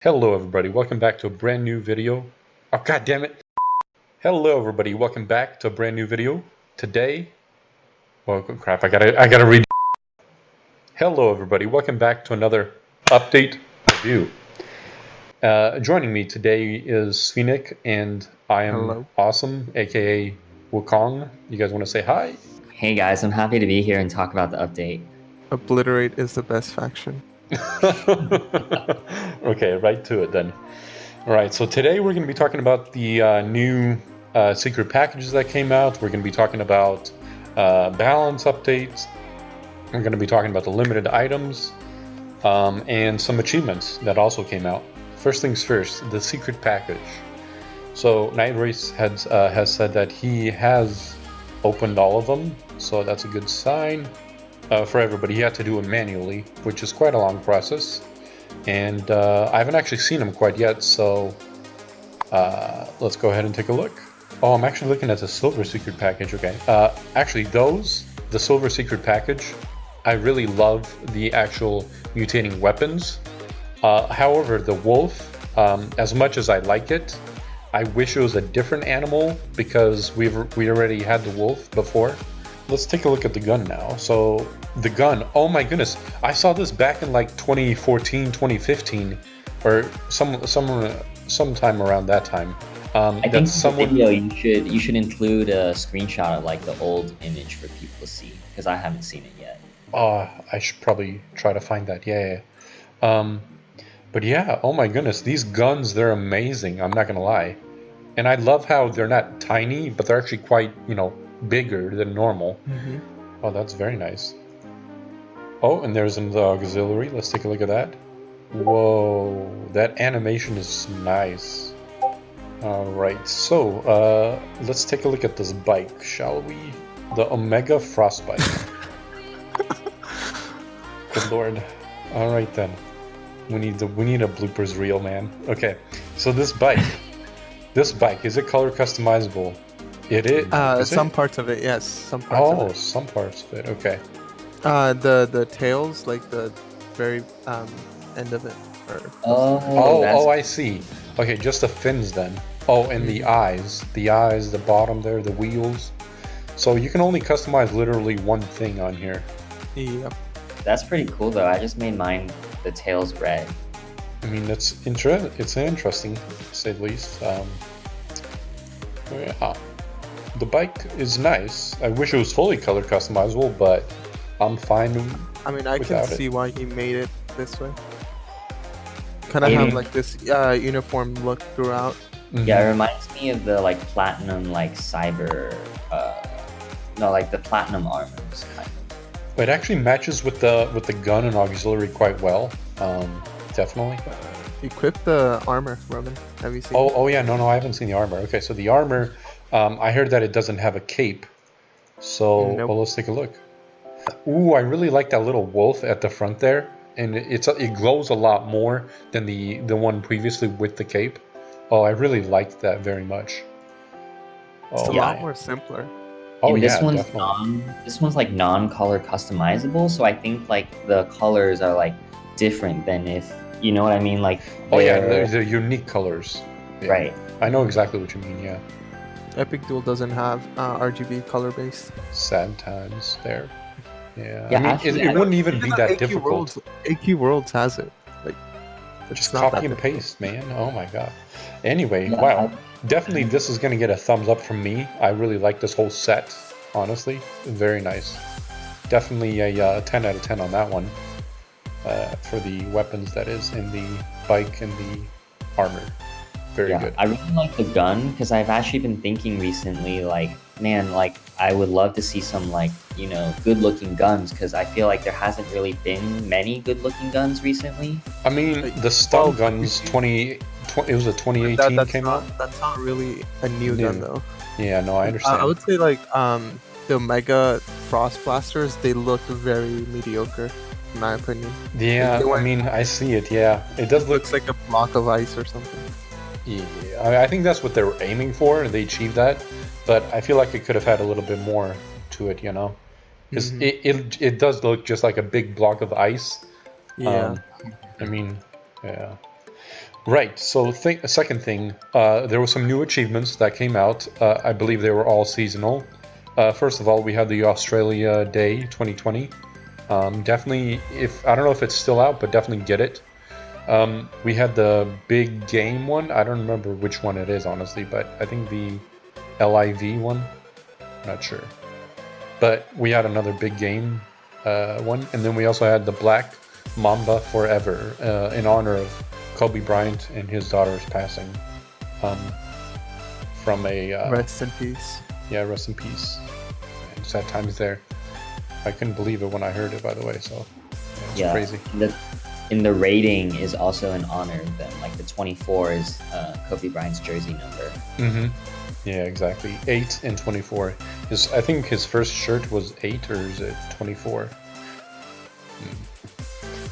Hello everybody, welcome back to a brand new video. Oh god damn it. Hello everybody, welcome back to a brand new video. Today, oh crap, I gotta read. Hello everybody, welcome back to another update review. Joining me today is Sphenic and I am Hello. awesome, aka Wukong. You guys want to say hi? Hey guys, I'm happy to be here and talk about the update. Obliterate is the best faction. Okay, right to it then. Alright, so today we're going to be talking about the new secret packages that came out. We're going to be talking about balance updates. We're going to be talking about the limited items and some achievements that also came out. First things first, the secret package. So Night Race has said that he has opened all of them, so that's a good sign for everybody. He had to do it manually, which is quite a long process. And I haven't actually seen them quite yet, so let's go ahead and take a look. Oh, I'm actually looking at the silver secret package. Okay, actually the silver secret package, I really love the actual mutating weapons. However, the wolf, as much as I like it, I wish it was a different animal because we already had the wolf before. Let's take a look at the gun now. So the gun, oh my goodness, I saw this back in like 2014, 2015, or sometime around that time. I think in the video you should include a screenshot of like the old image for people to see because I haven't seen it yet. I should probably try to find that. Yeah. But yeah, oh my goodness, these guns, they're amazing. I'm not gonna lie, and I love how they're not tiny, but they're actually quite, bigger than normal. Oh, that's very nice. Oh, and there's the auxiliary. Let's take a look at that. Whoa, that animation is nice. Alright, so let's take a look at this bike, shall we? The Omega Frostbite. Good lord. Alright then. We need a bloopers reel, man. Okay, so this bike, is it color customizable? It is. Some parts of it, yes. Some parts of it. Some parts of it. Okay. The tails, like the very end of it. I see. Okay, just the fins then. Oh, and the eyes, the bottom there, the wheels. So you can only customize literally one thing on here. Yep. That's pretty cool though. I just made mine the tails red. I mean, it's interesting, to say the least. Yeah. The bike is nice. I wish it was fully color customizable, but I'm fine. I mean, I can see why he made it this way. Kind of have like this uniform look throughout. Yeah, it reminds me of the like platinum, like cyber, like the platinum armors kind of. It actually matches with the gun and auxiliary quite well. Definitely. Equip the armor, Roman. Have you seen? Oh yeah, no, I haven't seen the armor. Okay, so the armor, I heard that it doesn't have a cape. So Nope. Well, let's take a look. Ooh, I really like that little wolf at the front there, and it glows a lot more than the one previously with the cape. Oh, I really liked that very much. It's a lot more simpler. Oh and yeah, this one's like non-color customizable, so I think like the colors are like different than if you know what I mean. Like they're unique colors. Yeah. Right. I know exactly what you mean. Yeah. Epicduel doesn't have RGB color based. Sad times there. Yeah. Yeah, I mean, actually, it wouldn't even be that difficult. AQ Worlds has it. Like, just copy and paste, man. Oh my god. Anyway, wow. Definitely this is going to get a thumbs up from me. I really like this whole set, honestly. Very nice. Definitely a 10 out of 10 on that one. For the weapons, that is, in the bike and the armor. Very good. I really like the gun because I've actually been thinking recently, like, man, like, I would love to see some, like, good-looking guns because I feel like there hasn't really been many good-looking guns recently. I mean, the stun guns, it was a 2018 came out. That's not really a new gun, though. Yeah, no, I understand. I would say, like, the Omega Frost Blasters, they look very mediocre, in my opinion. Yeah, I mean, I see it, yeah. It does looks like a block of ice or something. Yeah, I think that's what they were aiming for, and they achieved that. But I feel like it could have had a little bit more to it, because it does look just like a big block of ice. Yeah. I mean, yeah. Right. So second thing, there were some new achievements that came out. I believe they were all seasonal. First of all, we had the Australia Day 2020. Definitely, if I don't know if it's still out, but definitely get it. We had the big game one. I don't remember which one it is, honestly, but I think the LIV one. Not sure. But we had another big game one, and then we also had the Black Mamba Forever in honor of Kobe Bryant and his daughter's passing from a... Rest in peace. Yeah, rest in peace. And sad times there. I couldn't believe it when I heard it, by the way, so it's crazy. In the rating is also in honor of them. Like the 24 is Kobe Bryant's jersey number. Mm-hmm. Yeah, exactly. 8 and 24. I think his first shirt was 8, or is it 24?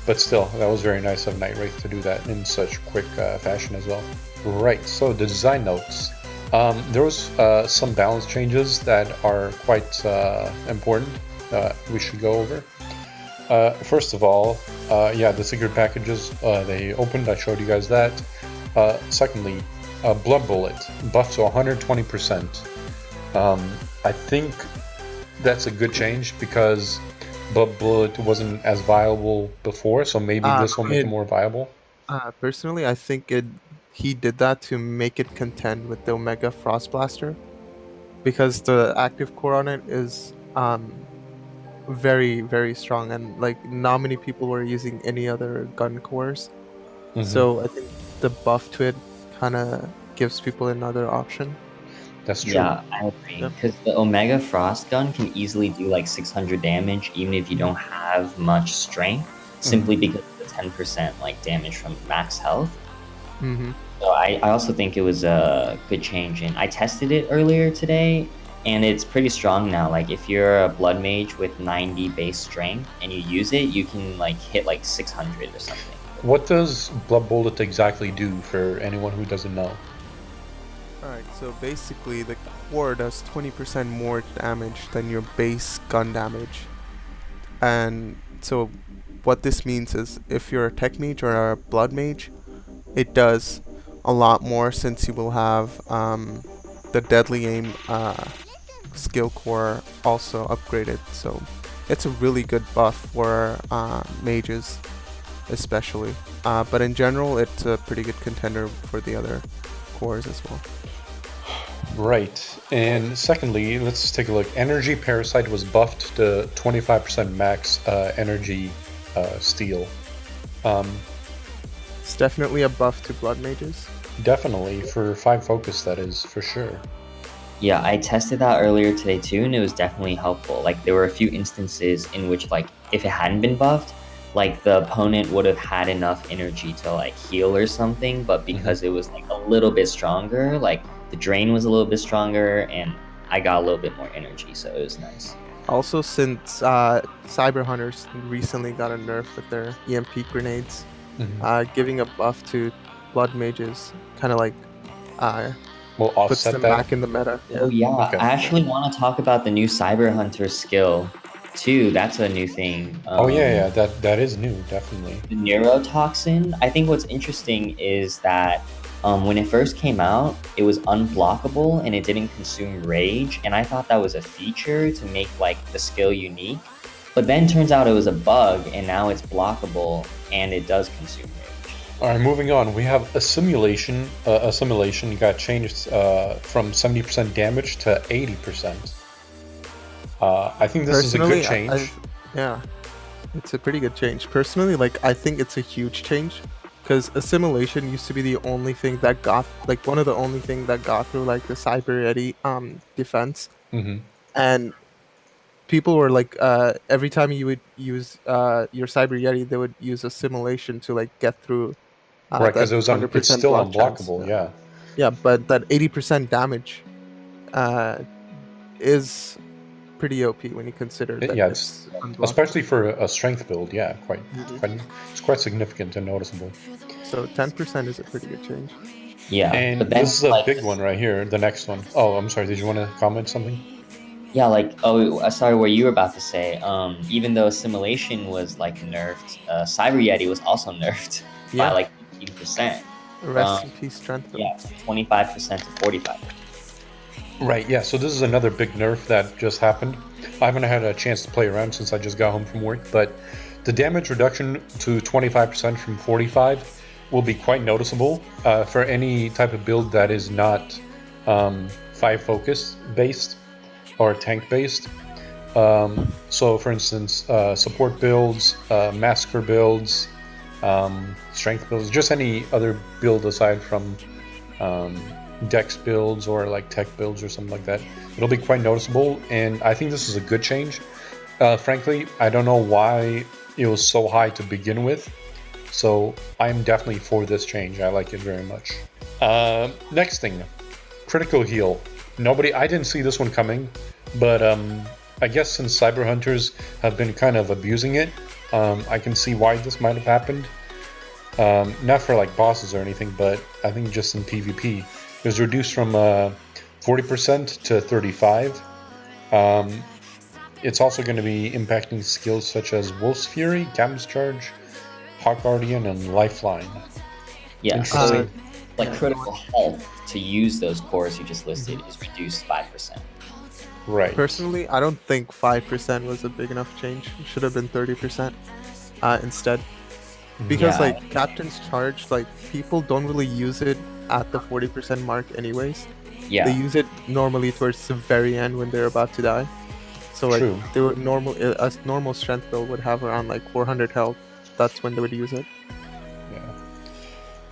But still, that was very nice of Night Wraith to do that in such quick fashion as well. Right, so the design notes. There was some balance changes that are quite important we should go over. First of all, the secret packages, they opened, I showed you guys that. Secondly, Blood Bullet, buffed to 120%. I think that's a good change because Blood Bullet wasn't as viable before, so maybe this will make it more viable. Personally, I think he did that to make it contend with the Omega Frost Blaster, because the active core on it is very, very strong, and like not many people were using any other gun cores. Mm-hmm. So I think the buff to it kind of gives people another option. That's true. Yeah, I agree. Because the Omega Frost gun can easily do like 600 damage, even if you don't have much strength, simply because of the 10% like damage from max health. Mm-hmm. So I also think it was a good change, and I tested it earlier today, and it's pretty strong now. Like if you're a blood mage with 90 base strength and you use it, you can like hit like 600 or something. What does Blood Bullet exactly do for anyone who doesn't know? Alright, so basically the core does 20% more damage than your base gun damage. And so what this means is if you're a tech mage or a blood mage, it does a lot more, since you will have the deadly aim skill core also upgraded. So it's a really good buff for mages especially. But in general, it's a pretty good contender for the other cores as well. Right, and secondly, let's take a look. Energy Parasite was buffed to 25% max energy steal. It's definitely a buff to blood mages. Definitely, for 5 focus, that is, for sure. Yeah, I tested that earlier today too, and it was definitely helpful. Like there were a few instances in which like if it hadn't been buffed, like the opponent would have had enough energy to like heal or something, but because it was like a little bit stronger, like the drain was a little bit stronger, and I got a little bit more energy, so it was nice. Also, since Cyber Hunters recently got a nerf with their EMP grenades, giving a buff to blood mages kind of like puts them back in the meta. Yeah. Oh yeah, okay. I actually want to talk about the new Cyber Hunter skill too. That's a new thing. That is new, definitely. The neurotoxin. I think what's interesting is that when it first came out, it was unblockable and it didn't consume rage, and I thought that was a feature to make like the skill unique. But then turns out it was a bug, and now it's blockable and it does consume rage. All right, moving on. We have assimilation. Assimilation got changed from 70% damage to 80%. I think this is a good change. Yeah, it's a pretty good change. Personally, like I think it's a huge change, because assimilation used to be the only thing that got, like one of the only thing that got through like the Cyber Yeti defense. And people were like, every time you would use your Cyber Yeti, they would use assimilation to like get through. Right, because it's still unblockable. Chance. Yeah, but that 80% damage is pretty OP when you consider that. Yeah, it's especially for a strength build. Yeah, it's quite significant and noticeable. So 10% is a pretty good change. Yeah, and this is a big one right here. The next one. Oh, I'm sorry. Did you want to comment something? Yeah, sorry, what you were about to say. Even though assimilation was like nerfed, Cyber Yeti was also nerfed by like 15%. Rest from in peace, strength build. 25% to 45. Right, yeah, so this is another big nerf that just happened. I haven't had a chance to play around since I just got home from work, but the damage reduction to 25% from 45 will be quite noticeable for any type of build that is not 5 focus based or tank based. So for instance, support builds, massacre builds, strength builds, just any other build aside from dex builds or like tech builds or something like that. It'll be quite noticeable, and I think this is a good change. Frankly, I don't know why it was so high to begin with, so I'm definitely for this change. I like it very much. Next thing, critical heal. I didn't see this one coming, but I guess since cyber hunters have been kind of abusing it, I can see why this might have happened. Not for like bosses or anything, but I think just in PvP. It was reduced from 40% to 35. It's also going to be impacting skills such as Wolf's Fury, Gamma's Charge, Hawk Guardian, and Lifeline. Yeah, Interesting. so like critical health to use those cores you just listed is reduced 5%. Right. Personally, I don't think 5% was a big enough change. It should have been 30% instead. Because Yeah. like Captain's Charge, like people don't really use it at the 40% mark anyways. Yeah. They use it normally towards the very end when they're about to die. So like True. they would a normal strength build would have around like 400 health. That's when they would use it. Yeah.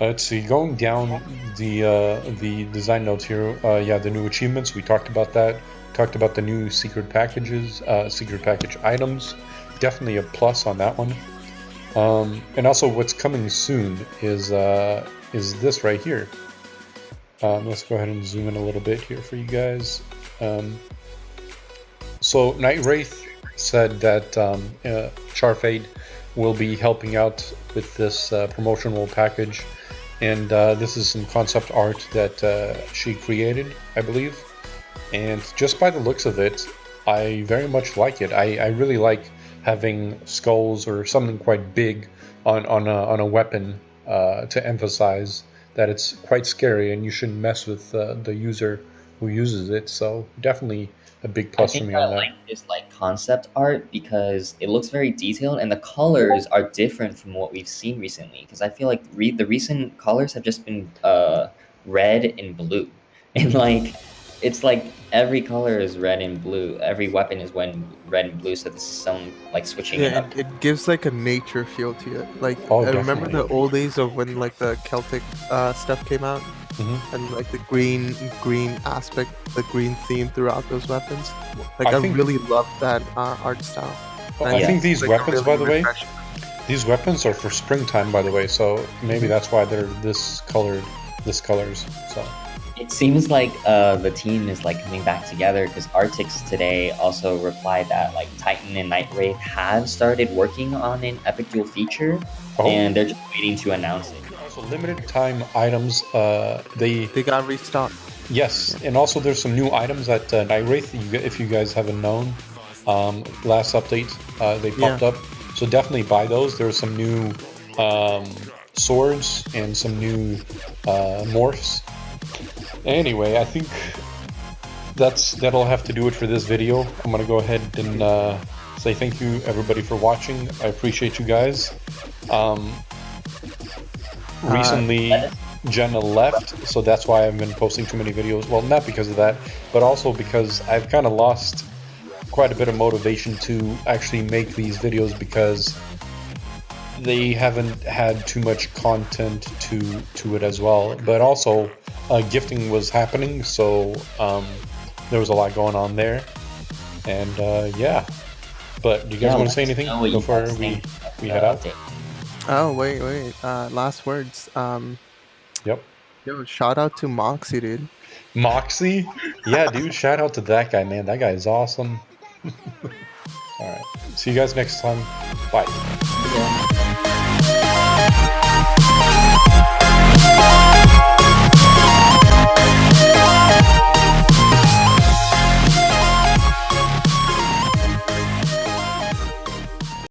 Let's see. Going down the design notes here. Yeah, the new achievements. We talked about that. Talked about the new secret packages, secret package items. Definitely a plus on that one. And also, what's coming soon is this right here. Let's go ahead and zoom in a little bit here for you guys. So Night Wraith said that Charfade will be helping out with this promotional package, and this is some concept art that she created, I believe. And just by the looks of it, I very much like it. I really like having skulls or something quite big on a weapon to emphasize that it's quite scary and you shouldn't mess with the user who uses it. So definitely a big plus for me on that. I like this like concept art because it looks very detailed and the colors are different from what we've seen recently. Because I feel like the recent colors have just been red and blue, and like it's like every color is red and blue. Every weapon is red and blue. So this is some like switching it Yeah, up. it gives like a nature feel to it. Like Oh, I remember definitely. the old days of when like the Celtic stuff came out, and like the green aspect, the green theme throughout those weapons. Like I I think- really love that art style. I Yeah. think these Like, a weapons, really by the way, refreshing- these weapons are for springtime, by the way. So maybe that's why they're this colors. So. It seems like the team is like coming back together because Artix today also replied that like Titan and Night Wraith have started working on an Epicduel feature, and they're just waiting to announce it. Also, limited time items. They got restocked. yes, and also there's some new items at Night Wraith. If you guys haven't known, last update they popped up. So definitely buy those. There's some new swords and some new morphs. Anyway, I think that'll have to do it for this video. I'm gonna go ahead and say thank you everybody for watching. I appreciate you guys. Recently Jenna left, so that's why I've been posting too many videos. Well, not because of that, but also because I've kind of lost quite a bit of motivation to actually make these videos because they haven't had too much content to it as well. But also gifting was happening, so there was a lot going on there, and yeah. But do you guys want to say anything before we head out? Oh wait, last words. Yep. Yo, shout out to Moxie, dude. Moxie? Yeah, dude, shout out to that guy, man. That guy is awesome. Alright. See you guys next time. Bye. Yeah.